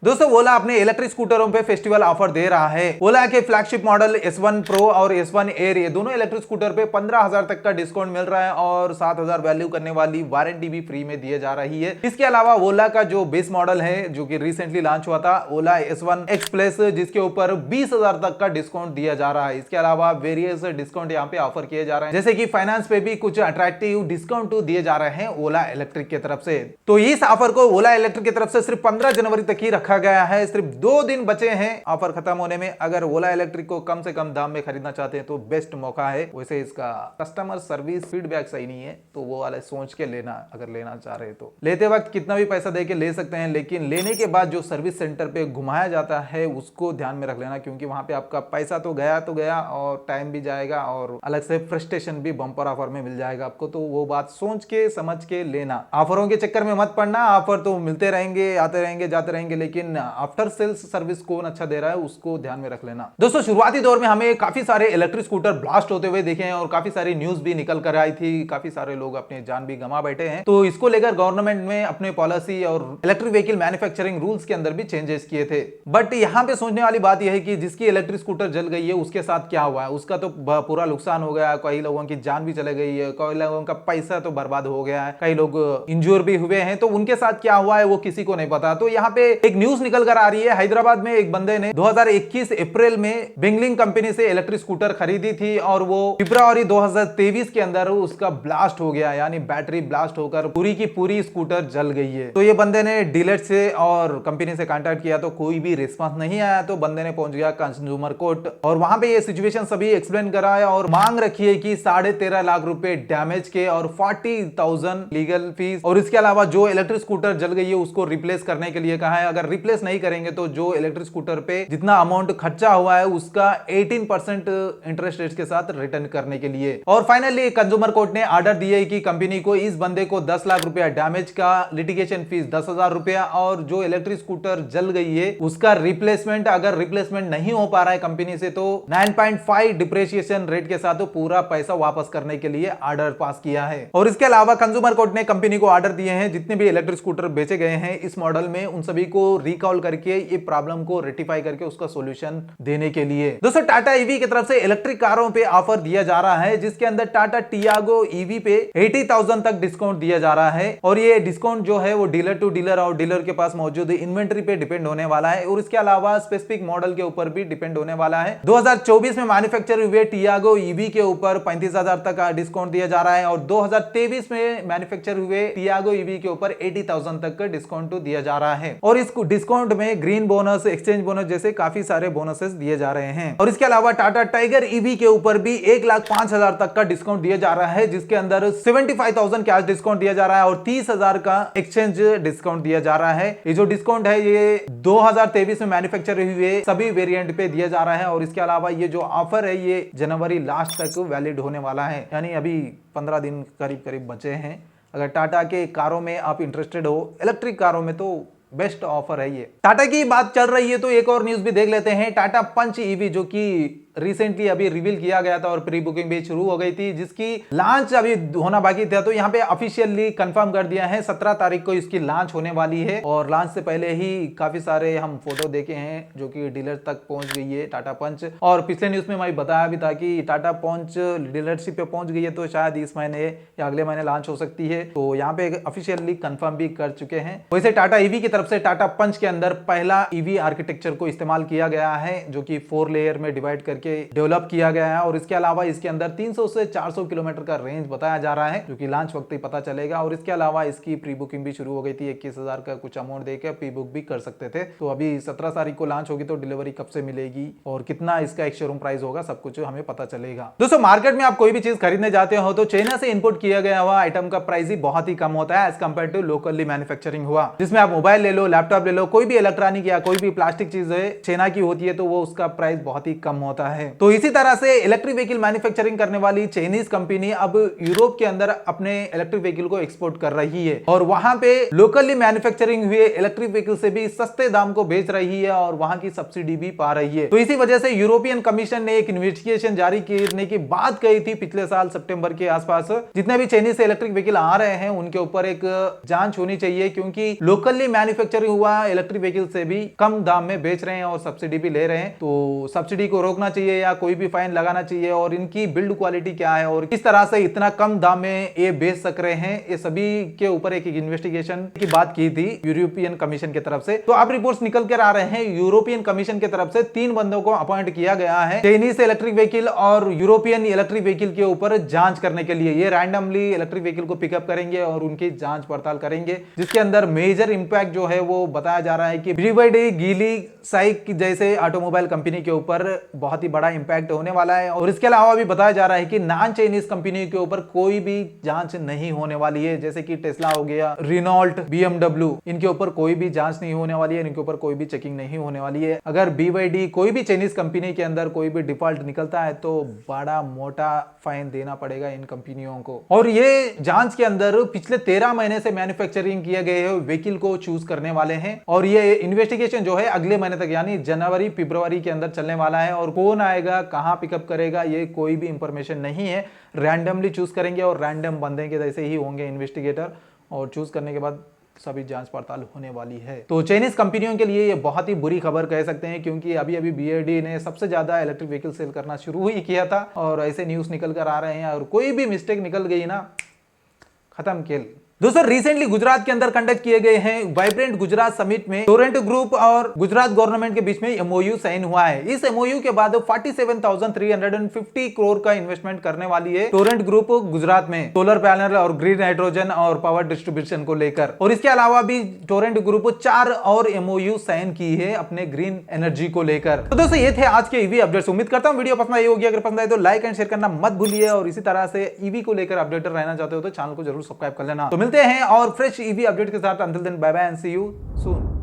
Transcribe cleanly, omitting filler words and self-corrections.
दोस्तों ओला अपने इलेक्ट्रिक स्कूटरों पे फेस्टिवल ऑफर दे रहा है। ओला के फ्लैगशिप मॉडल S1 Pro और S1 Air ये दोनों इलेक्ट्रिक स्कूटर पे 15,000 तक का डिस्काउंट मिल रहा है और 7,000 वैल्यू करने वाली वारंटी भी फ्री में दिए जा रही है। इसके अलावा ओला का जो बेस मॉडल है जो कि रिसेंटली लॉन्च हुआ था ओला S1 X Plus, जिसके ऊपर 20,000 तक का डिस्काउंट दिया जा रहा है। इसके अलावा वेरियस डिस्काउंट यहाँ पे ऑफर किए जा रहे हैं, जैसे कि फाइनेंस पे भी कुछ अट्रैक्टिव डिस्काउंट दिए जा रहे हैं ओला इलेक्ट्रिक की तरफ से। तो इस ऑफर को ओला इलेक्ट्रिक की तरफ से सिर्फ 15 जनवरी तक ही रखा गया है। सिर्फ 2 दिन बचे हैं ऑफर खत्म होने में। अगर ओला इलेक्ट्रिक को कम से कम दाम में खरीदना चाहते हैं तो बेस्ट मौका है। वैसे इसका कस्टमर सर्विस फीडबैक सही नहीं है, तो वो वाले सोच के लेना, अगर लेना चाह रहे तो। लेते वक्त कितना भी पैसा दे के ले सकते हैं, लेकिन लेने के बाद जो सर्विस सेंटर पे घुमाया जाता है उसको ध्यान में रख लेना, क्योंकि वहां पे आपका पैसा तो गया और टाइम भी जाएगा और अलग से फ्रस्ट्रेशन भी बम्पर ऑफर में मिल जाएगा आपको। तो वो बात सोच के समझ के लेना। ऑफरों के चक्कर में मत पड़ना। ऑफर तो मिलते रहेंगे, आते रहेंगे, जाते रहेंगे, लेकिन आफ्टर सेल्स सर्विस कौन अच्छा दे रहा है उसको ध्यान में रख लेना। दोस्तों शुरुआती दौर में हमें काफी सारे इलेक्ट्रिक स्कूटर ब्लास्ट होते हुए देखे हैं और काफी सारी न्यूज भी निकल कर आई थी। काफी सारे लोग अपनी जान भी गंवा बैठे हैं। तो इसको लेकर गवर्नमेंट ने अपने पॉलिसी और इलेक्ट्रिक व्हीकल मैन्युफैक्चरिंग रूल्स के अंदर भी चेंजेस किए थे। बट यहाँ पे सोचने वाली बात यह है कि जिसकी इलेक्ट्रिक स्कूटर जल गई है उसके साथ क्या हुआ है। उसका तो पूरा नुकसान हो गया, कई लोगों की जान भी चले गई है, कई लोगों का पैसा तो बर्बाद हो गया है, कई लोग इंज्योर भी हुए हैं। तो उनके साथ क्या हुआ है वो किसी को नहीं पता। तो यहाँ पे एक न्यूज निकल कर आ रही है। हैदराबाद में एक बंदे ने 2021 अप्रैल में बिंगलिंग कंपनी से इलेक्ट्रिक स्कूटर खरीदी थी और वो फरवरी 2023 के अंदर उसका ब्लास्ट हो गया, यानी बैटरी ब्लास्ट होकर पूरी की पूरी स्कूटर जल गई है। तो ये बंदे ने डीलर से और कंपनी से कांटेक्ट किया तो कोई भी रिस्पांस नहीं आया। तो बंदे ने पहुंच गया कंज्यूमर कोर्ट और वहां पे ये सिचुएशन सभी एक्सप्लेन कराया और मांग रखी है कि 13.5 लाख रुपए डैमेज के और 40,000 लीगल फीस, और इसके अलावा जो इलेक्ट्रिक स्कूटर जल गई है उसको रिप्लेस करने के लिए कहा है। अगर रिप्लेस नहीं करेंगे तो जो इलेक्ट्रिक स्कूटर पे जितना अमाउंट खर्चा हुआ है उसका 18% इंटरेस्ट रेट के साथ रिटर्न करने के लिए। और फाइनली कंज्यूमर कोर्ट ने ऑर्डर दिया है कि कंपनी को इस बंदे को 10 लाख रुपया डैमेज का, लिटिगेशन फीस 10,000 रुपया और जो इलेक्ट्रिक स्कूटर जल गई है उसका रिप्लेसमेंट, अगर रिप्लेसमेंट नहीं हो पा रहा है कंपनी से तो 9.5 डिप्रेशिएशन रेट के साथ तो पूरा पैसा वापस करने के लिए ऑर्डर पास किया है। और इसके अलावा कंज्यूमर कोर्ट ने कंपनी को ऑर्डर दिए हैं जितने भी इलेक्ट्रिक स्कूटर बेचे गए हैं इस मॉडल में उन सभी को रिकॉल करके ये प्रॉब्लम को रेक्टिफाई करके उसका सॉल्यूशन देने के लिए। दोस्तों टाटा ईवी की तरफ से इलेक्ट्रिक कारों पे ऑफर दिया जा रहा है, जिसके अंदर टाटा टियागो ईवी पे 80,000 तक डिस्काउंट दिया जा रहा है। और ये डिस्काउंट जो है वो डीलर टू डीलर और डीलर के पास मौजूद इन्वेंटरी पे डिपेंड होने वाला है और इसके अलावा स्पेसिफिक मॉडल के ऊपर भी डिपेंड होने वाला है। 2024 में मैन्युफैक्चर हुए टियागो ईवी के ऊपर 35,000 तक का डिस्काउंट दिया जा रहा है और 2023 में मैन्युफैक्चर हुए टियागो ईवी के ऊपर 80,000 तक का डिस्काउंट दिया जा रहा है। और इस डिस्काउंट में ग्रीन बोनस, एक्सचेंज बोनस जैसे काफी सारे बोनसेस दिए जा रहे हैं। और इसके अलावा टाटा टाइगर ईवी के ऊपर भी 1,05,000 तक का डिस्काउंट दिया जा रहा है, जिसके अंदर 75,000 कैश डिस्काउंट दिया जा रहा है और 30,000 का एक्सचेंज डिस्काउंट दिया जा रहा है। ये जो डिस्काउंट है ये 2023 में मैन्युफैक्चर हुए सभी वेरिएंट पे दिया जा रहा है। और इसके अलावा ये जो ऑफर है ये जनवरी लास्ट तक वैलिड होने वाला है, यानी अभी 15 दिन करीब बचे हैं। अगर टाटा के कारों में आप इंटरेस्टेड हो इलेक्ट्रिक कारों में तो बेस्ट ऑफर है ये। टाटा की बात चल रही है तो एक और न्यूज भी देख लेते हैं। टाटा पंच ईवी जो कि रिसेंटली अभी रिवील किया गया था और प्री बुकिंग भी शुरू हो गई थी, जिसकी लॉन्च अभी होना बाकी था। तो यहाँ पे ऑफिशियली कंफर्म कर दिया है 17 तारीख को इसकी लॉन्च होने वाली है। और लॉन्च से पहले ही काफी सारे हम फोटो देखे हैं जो कि डीलर तक पहुंच गई है टाटा पंच। और पिछले न्यूज में मैं बताया भी था कि टाटा पंच डीलरशिप पे पहुंच गई है तो शायद इस महीने या अगले महीने लॉन्च हो सकती है। तो यहाँ पे ऑफिशियली कंफर्म भी कर चुके हैं। वैसे टाटा ईवी की तरफ से टाटा पंच के अंदर पहला ईवी आर्किटेक्चर को इस्तेमाल किया गया है जो कि 4 लेयर में डिवाइड करके डेवलप किया गया है। और इसके अलावा इसके अंदर 300 से 400 किलोमीटर का रेंज बताया जा रहा है, जो कि लॉन्च वक्त ही पता चलेगा। और इसके अलावा इसकी प्री बुकिंग भी शुरू हो गई थी। 21,000 का कुछ अमाउंट देकर प्री बुक भी कर सकते थे। तो अभी 17 तारीख को लॉन्च होगी तो डिलीवरी कब से मिलेगी और कितना इसका एक शोरूम प्राइस होगा सब कुछ हमें पता चलेगा। दोस्तों मार्केट में आप कोई भी चीज खरीदने जाते हो तो चाइना से इंपोर्ट किया गया हुआ आइटम का प्राइस ही बहुत ही कम होता है as compare to locally manufacturing हुआ, जिसमें आप मोबाइल ले लो, लैपटॉप ले लो, कोई भी इलेक्ट्रॉनिक या कोई भी प्लास्टिक चीज है चाइना की होती है तो वो उसका प्राइस बहुत ही कम होता है। तो इसी तरह से इलेक्ट्रिक व्हीकल मैन्युफैक्चरिंग करने वाली चाइनीज कंपनी अब यूरोप के अंदर अपने इलेक्ट्रिक व्हीकल को एक्सपोर्ट कर रही है और वहां पे लोकली मैन्युफैक्चरिंग हुए इलेक्ट्रिक व्हीकल से भी सस्ते दाम को बेच रही है और वहां की सब्सिडी भी पा रही है। तो इसी वजह से यूरोपियन कमीशन ने एक इन्वेस्टिगेशन जारी करने की बात कही थी पिछले साल सितंबर के आसपास। जितने भी चाइनीज से इलेक्ट्रिक व्हीकल आ रहे हैं उनके ऊपर एक जांच होनी चाहिए, क्योंकि लोकली मैन्युफैक्चरिंग हुआ इलेक्ट्रिक व्हीकल से भी कम दाम में बेच रहे हैं और सब्सिडी भी ले रहे हैं। तो सब्सिडी को रोकना चाहिए या कोई भी फाइन लगाना चाहिए और इनकी बिल्ड क्वालिटी क्या है और किस तरह से इतना कम दाम में ये बेच सक रहे हैं, ये सभी के ऊपर एक इन्वेस्टिगेशन की बात की थी यूरोपियन कमीशन की तरफ से। तो अब रिपोर्ट्स निकल कर आ रहे हैं यूरोपियन कमीशन की तरफ से 3 बंदों को अपॉइंट किया गया है चाइनीज इलेक्ट्रिक व्हीकल और यूरोपियन इलेक्ट्रिक व्हीकल के ऊपर जांच करने के लिए। ये रैंडमली इलेक्ट्रिक व्हीकल को पिकअप करेंगे और उनकी जांच पड़ताल करेंगे, जिसके अंदर मेजर इंपैक्ट जो है वो बताया जा रहा है कि BYD गीली साइक जैसे ऑटोमोबाइल कंपनी के ऊपर बहुत ही बड़ा इंपैक्ट होने वाला है। और इसके अलावा भी बताया जा रहा है कि नॉन चाइनीज कंपनी के ऊपर कोई भी जांच नहीं होने वाली है, जैसे कि टेस्ला हो गया, रिनॉल्ट, BMW, इनके ऊपर कोई भी जांच नहीं होने वाली है, इनके ऊपर कोई भी चेकिंग नहीं होने वाली है। अगर BYD कोई भी चाइनीज कंपनी के अंदर कोई भी डिफॉल्ट निकलता है तो बड़ा मोटा फाइन देना पड़ेगा इन कंपनियों को। और ये जांच के अंदर पिछले 13 महीने से मैन्युफैक्चरिंग किए गए व्हीकल को चूज करने वाले हैं और ये इन्वेस्टिगेशन जो है अगले महीने तक यानी जनवरी फरवरी के अंदर चलने वाला है। और कौन आएगा, कहां पिकअप करेगा, ये कोई भी इंफॉर्मेशन नहीं है। रैंडमली चूज करेंगे और रैंडम बंदे के जैसे ही होंगे इन्वेस्टिगेटर और चूज करने के बाद सभी जांच पड़ताल होने वाली है। तो चाइनीज कंपनियों के लिए ये बहुत ही बुरी खबर कह सकते हैं, क्योंकि अभी BYD ने सबसे ज्यादा इलेक्ट्रिक व्हीकल सेल करना शुरू ही किया था और ऐसे न्यूज निकल कर आ रहे हैं और कोई भी मिस्टेक निकल गई ना, खत्म खेल। दोस्तों रिसेंटली गुजरात के अंदर कंडक्ट किए गए हैं वाइब्रेंट गुजरात समिट में टोरेंट ग्रुप और गुजरात गवर्नमेंट के बीच में MOU साइन हुआ है। इस MOU के बाद 47,350 करोड़ का इन्वेस्टमेंट करने वाली है टोरेंट ग्रुप गुजरात में सोलर पैनल और ग्रीन हाइड्रोजन और पावर डिस्ट्रीब्यूशन को लेकर। और इसके अलावा भी टोरेंट ग्रुप 4 और MOU साइन की है अपने ग्रीन एनर्जी को लेकर। तो दोस्तों ये थे आज के ईवी अपडेट्स। उम्मीद करता हूं वीडियो पसंद आई होगी। अगर पसंद आए तो लाइक एंड शेयर करना मत भूलिए और इसी तरह से ईवी को लेकर अपडेटेड रहना चाहते हो तो चैनल को जरूर सब्सक्राइब कर लेना। तो मिलते हैं और फ्रेश ईवी अपडेट के साथ। Until then bye bye and see you soon.